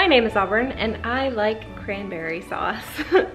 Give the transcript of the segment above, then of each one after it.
My name is Auburn and I like cranberry sauce.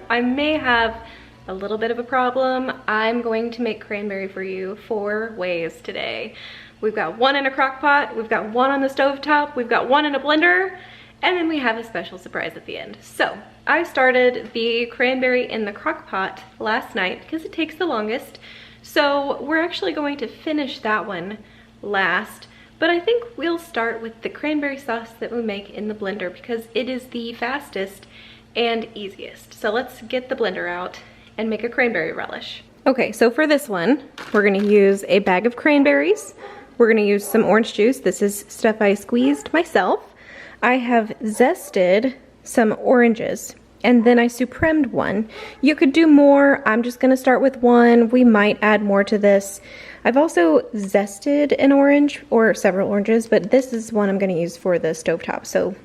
I may have a little bit of a problem. I'm going to make cranberry for you 4 ways today. We've got one in a crock pot, we've got one on the stovetop, we've got one in a blender, and then we have a special surprise at the end. So I started the cranberry in the crock pot last night because it takes the longest. So we're actually going to finish that one last. But I think we'll start with the cranberry sauce that we make in the blender because it is the fastest and easiest. So let's get the blender out and make a cranberry relish. Okay, so for this one, we're gonna use a bag of cranberries. We're gonna use some orange juice. This is stuff I squeezed myself. I have zested some oranges and then I supremed one. You could do more. I'm just gonna start with one. We might add more to this. I've also zested an orange or several oranges, but this is one I'm gonna use for the stovetop. So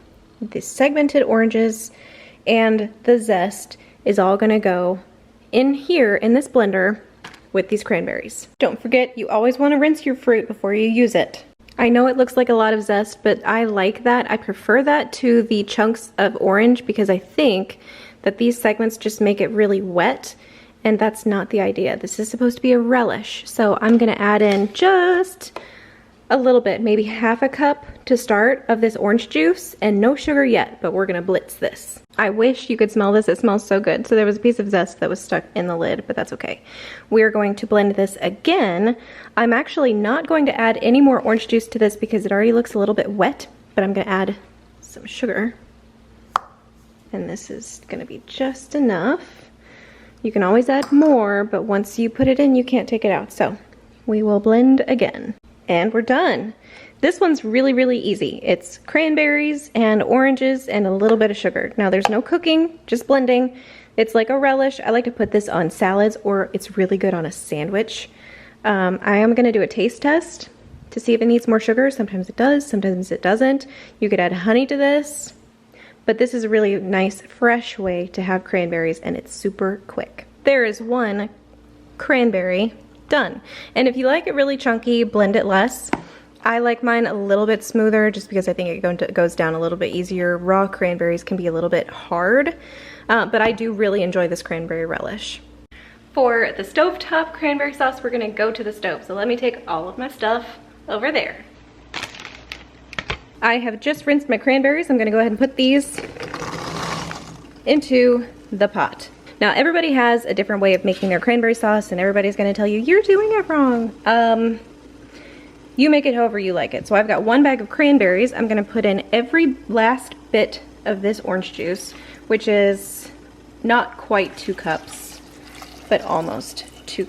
the segmented oranges and the zest is all gonna go in here in this blender with these cranberries. Don't forget, you always wanna rinse your fruit before you use it. I know it looks like a lot of zest, but I like that. I prefer that to the chunks of orange because I think that these segments just make it really wet. And that's not the idea. This is supposed to be a relish. So I'm gonna add in just a little bit, maybe half a cup to start of this orange juice, and no sugar yet, but we're gonna blitz this. I wish you could smell this, it smells so good. So there was a piece of zest that was stuck in the lid, but that's okay. We're going to blend this again. I'm actually not going to add any more orange juice to this because it already looks a little bit wet, but I'm gonna add some sugar. And this is gonna be just enough. You can always add more, but once you put it in, you can't take it out. So we will blend again. And we're done. This one's really, really easy. It's cranberries and oranges and a little bit of sugar. Now there's no cooking, just blending. It's like a relish. I like to put this on salads, or it's really good on a sandwich. I am gonna do a taste test to see if it needs more sugar. Sometimes it does, sometimes it doesn't. You could add honey to this. But this is a really nice, fresh way to have cranberries, and it's super quick. There is one cranberry done. And if you like it really chunky, blend it less. I like mine a little bit smoother just because I think it goes down a little bit easier. Raw cranberries can be a little bit hard, but I do really enjoy this cranberry relish. For the stovetop cranberry sauce, we're gonna go to the stove. So let me take all of my stuff over there. I have just rinsed my cranberries. I'm gonna go ahead and put these into the pot. Now everybody has a different way of making their cranberry sauce and everybody's gonna tell you, you're doing it wrong. You make it however you like it. So I've got 1 bag of cranberries. I'm gonna put in every last bit of this orange juice, which is not quite 2 cups, but almost 2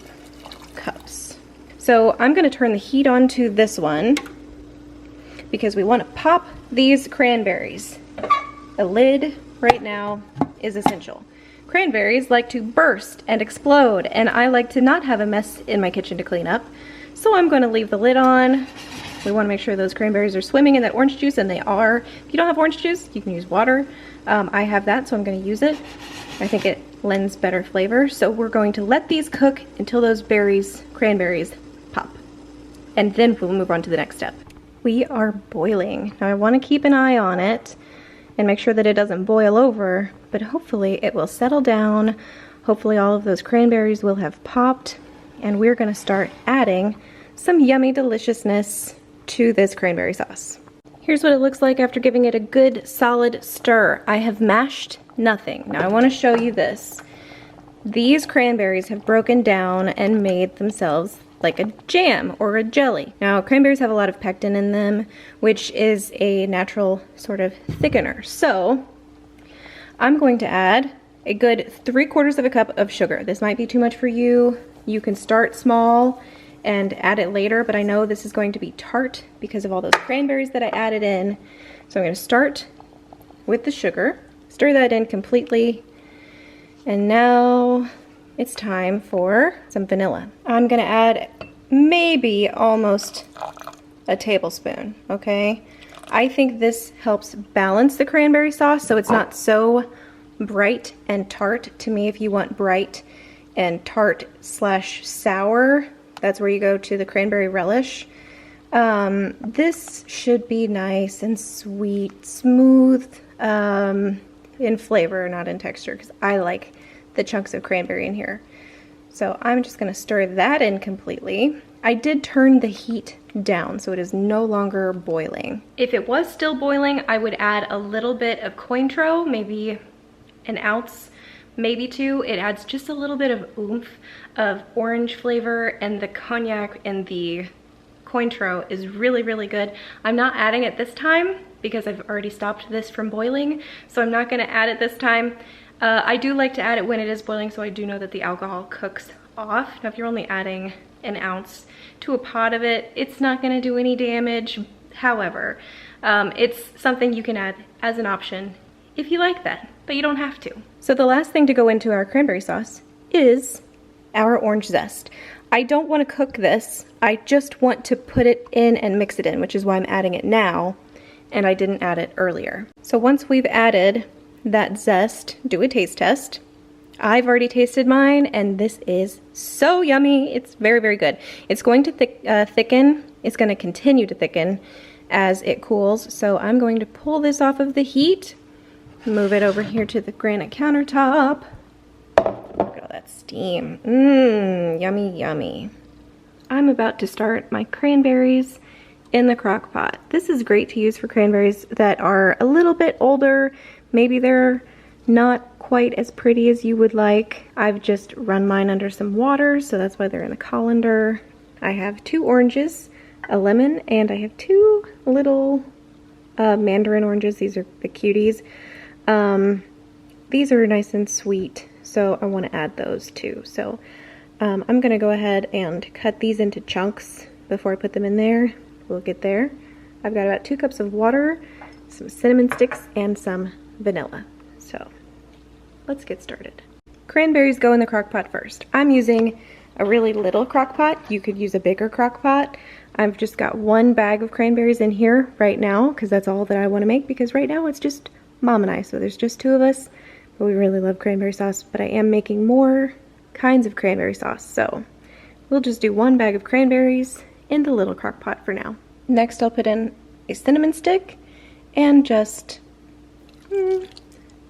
cups. So I'm gonna turn the heat on to this one, because we want to pop these cranberries. A lid right now is essential. Cranberries like to burst and explode, and I like to not have a mess in my kitchen to clean up. So I'm going to leave the lid on. We want to make sure those cranberries are swimming in that orange juice, and they are. If you don't have orange juice, you can use water. I have that, so I'm going to use it. I think it lends better flavor. So we're going to let these cook until those cranberries pop. And then we'll move on to the next step. We are boiling. Now I want to keep an eye on it and make sure that it doesn't boil over, but hopefully it will settle down. Hopefully all of those cranberries will have popped, and we're going to start adding some yummy deliciousness to this cranberry sauce. Here's what it looks like after giving it a good solid stir. I have mashed nothing. Now I want to show you this. These cranberries have broken down and made themselves like a jam or a jelly. Now cranberries have a lot of pectin in them, which is a natural sort of thickener. So I'm going to add a good 3/4 cup of sugar. This might be too much for you. You can start small and add it later, but I know this is going to be tart because of all those cranberries that I added in. So I'm going to start with the sugar, stir that in completely, and now it's time for some vanilla. I'm gonna add maybe almost a tablespoon, okay? I think this helps balance the cranberry sauce so it's not so bright and tart. To me, if you want bright and tart / sour, that's where you go to the cranberry relish. This should be nice and sweet, smooth in flavor, not in texture, because I like the chunks of cranberry in here. So I'm just going to stir that in completely. I did turn the heat down, so it is no longer boiling. If it was still boiling, I would add a little bit of Cointreau, maybe an ounce, maybe two. It adds just a little bit of oomph of orange flavor, and the cognac and the Cointreau is really, really good. I'm not adding it this time because I've already stopped this from boiling, so I'm not going to add it this time. I do like to add it when it is boiling, so I do know that the alcohol cooks off. Now, if you're only adding an ounce to a pot of it, it's not going to do any damage. However, it's something you can add as an option if you like that, but you don't have to. So the last thing to go into our cranberry sauce is our orange zest. I don't want to cook this. I just want to put it in and mix it in, which is why I'm adding it now, and I didn't add it earlier. So once we've added that zest, do a taste test. I've already tasted mine, and this is so yummy. It's very, very good. It's going to thicken. It's going to continue to thicken as it cools. So I'm going to pull this off of the heat, move it over here to the granite countertop. Look at all that steam. Yummy, yummy. I'm about to start my cranberries in the crock pot. This is great to use for cranberries that are a little bit older. Maybe they're not quite as pretty as you would like. I've just run mine under some water, so that's why they're in the colander. I have 2 oranges, a lemon, and I have 2 little mandarin oranges. These are the cuties. These are nice and sweet, so I want to add those too. So I'm going to go ahead and cut these into chunks before I put them in there. We'll get there. I've got about 2 cups of water, some cinnamon sticks, and some vanilla. So let's get started. Cranberries go in the crock pot first. I'm using a really little crock pot. You could use a bigger crock pot. I've just got 1 bag of cranberries in here right now because that's all that I want to make, because right now it's just Mom and I, so there's just 2 of us, but we really love cranberry sauce. But I am making more kinds of cranberry sauce, so we'll just do 1 bag of cranberries in the little crock pot for now. Next, I'll put in a cinnamon stick and just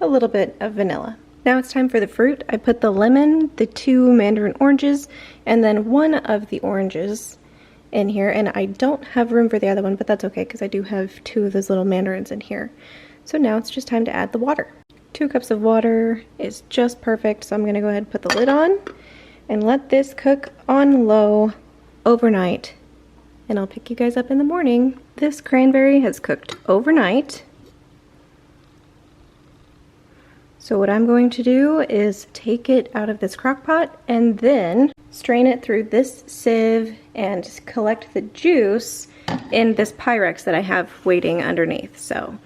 a little bit of vanilla. Now it's time for the fruit. I put the lemon, the 2 mandarin oranges, and then 1 of the oranges in here, and I don't have room for the other one, but that's okay because I do have 2 of those little mandarins in here. So now it's just time to add the water. 2 cups of water is just perfect, so I'm going to go ahead and put the lid on and let this cook on low overnight, and I'll pick you guys up in the morning. This cranberry has cooked overnight. So what I'm going to do is take it out of this crock pot and then strain it through this sieve and collect the juice in this Pyrex that I have waiting underneath. So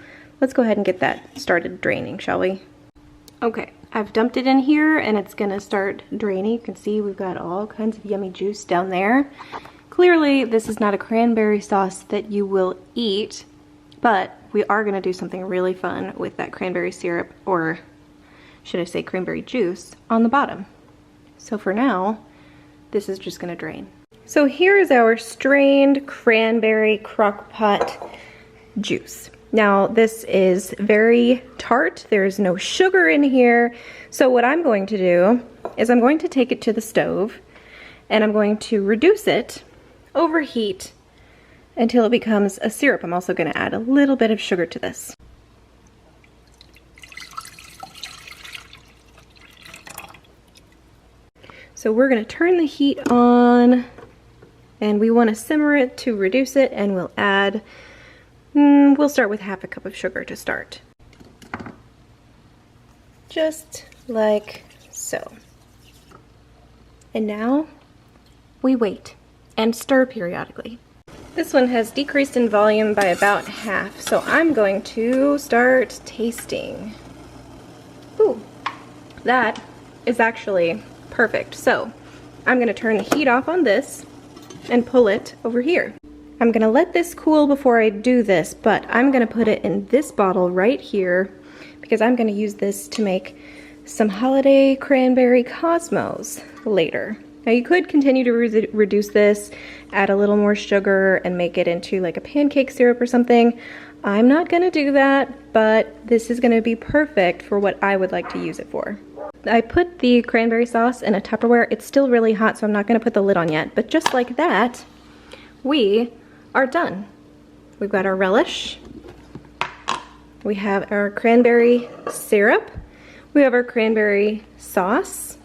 let's go ahead and get that started draining, shall we? Okay, I've dumped it in here and it's gonna start draining. You can see we've got all kinds of yummy juice down there. Clearly, this is not a cranberry sauce that you will eat, but we are gonna do something really fun with that cranberry syrup, or should I say cranberry juice, on the bottom. So for now, this is just gonna drain. So here is our strained cranberry crock pot juice. Now this is very tart, there's no sugar in here. So what I'm going to do is I'm going to take it to the stove and I'm going to reduce it, overheat until it becomes a syrup. I'm also gonna add a little bit of sugar to this. So we're gonna turn the heat on and we wanna simmer it to reduce it, and we'll add, we'll start with half a cup of sugar to start. Just like so. And now we wait and stir periodically. This one has decreased in volume by about half, so I'm going to start tasting. Ooh, that is actually perfect. So I'm gonna turn the heat off on this and pull it over here. I'm gonna let this cool before I do this, but I'm gonna put it in this bottle right here because I'm gonna use this to make some holiday cranberry cosmos later. Now you could continue to reduce this, add a little more sugar and make it into like a pancake syrup or something. I'm not gonna do that, but this is gonna be perfect for what I would like to use it for. I put the cranberry sauce in a Tupperware. It's still really hot, so I'm not gonna put the lid on yet, but just like that, we are done. We've got our relish. We have our cranberry syrup. We have our cranberry sauce.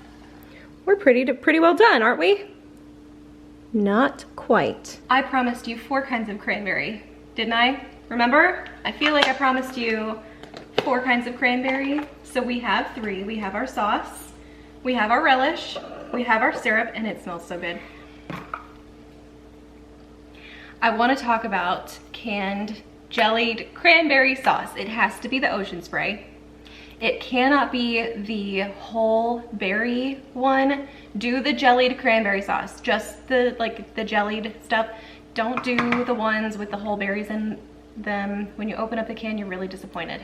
We're pretty well done, aren't we? Not quite. I promised you 4 kinds of cranberry, didn't I? Remember? I feel like I promised you 4 kinds of cranberry. So we have 3. We have our sauce, we have our relish, we have our syrup, and it smells so good. I want to talk about canned jellied cranberry sauce. It has to be the ocean spray. It cannot be the whole berry one. Do the jellied cranberry sauce, just the jellied stuff. Don't do the ones with the whole berries in them. When you open up the can, you're really disappointed.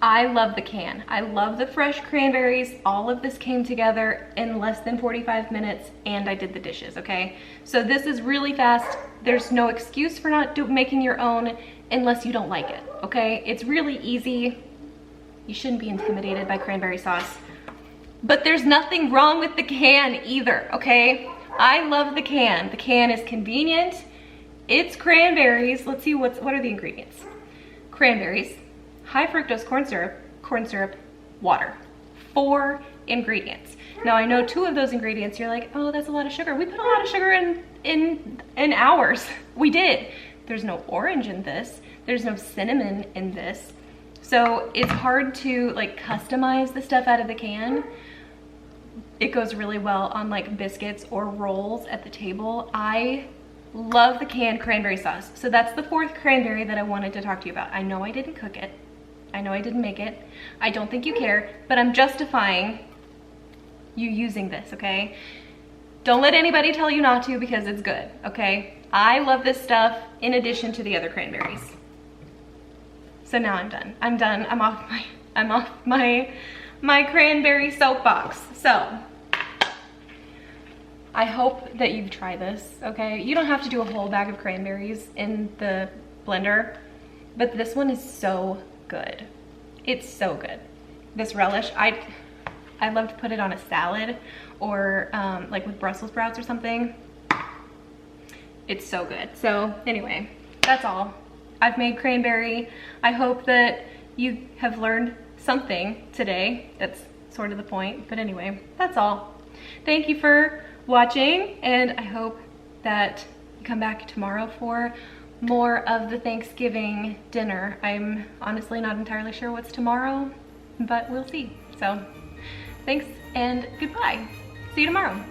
I love the can. I love the fresh cranberries. All of this came together in less than 45 minutes and I did the dishes, okay? So this is really fast. There's no excuse for not making your own unless you don't like it, okay? It's really easy. You shouldn't be intimidated by cranberry sauce. But there's nothing wrong with the can either, okay? I love the can. The can is convenient. It's cranberries. Let's see what are the ingredients. Cranberries, high fructose corn syrup, water. 4 ingredients. Now I know 2 of those ingredients you're like, oh, that's a lot of sugar. We put a lot of sugar in ours. We did. There's no orange in this. There's no cinnamon in this. So it's hard to like customize the stuff out of the can. It goes really well on like biscuits or rolls at the table. I love the canned cranberry sauce. So that's the 4th cranberry that I wanted to talk to you about. I know I didn't cook it. I know I didn't make it. I don't think you care, but I'm justifying you using this, okay? Don't let anybody tell you not to because it's good, okay? I love this stuff in addition to the other cranberries. So now I'm done. I'm done. I'm off my cranberry soapbox. So I hope that you've tried this, okay? You don't have to do a whole bag of cranberries in the blender, but this one is so good. It's so good. This relish, I love to put it on a salad or like with Brussels sprouts or something. It's so good. So anyway, that's all. I've made cranberry. I hope that you have learned something today. That's sort of the point, but anyway, that's all. Thank you for watching, and I hope that you come back tomorrow for more of the Thanksgiving dinner. I'm honestly not entirely sure what's tomorrow, but we'll see. So thanks and goodbye. See you tomorrow.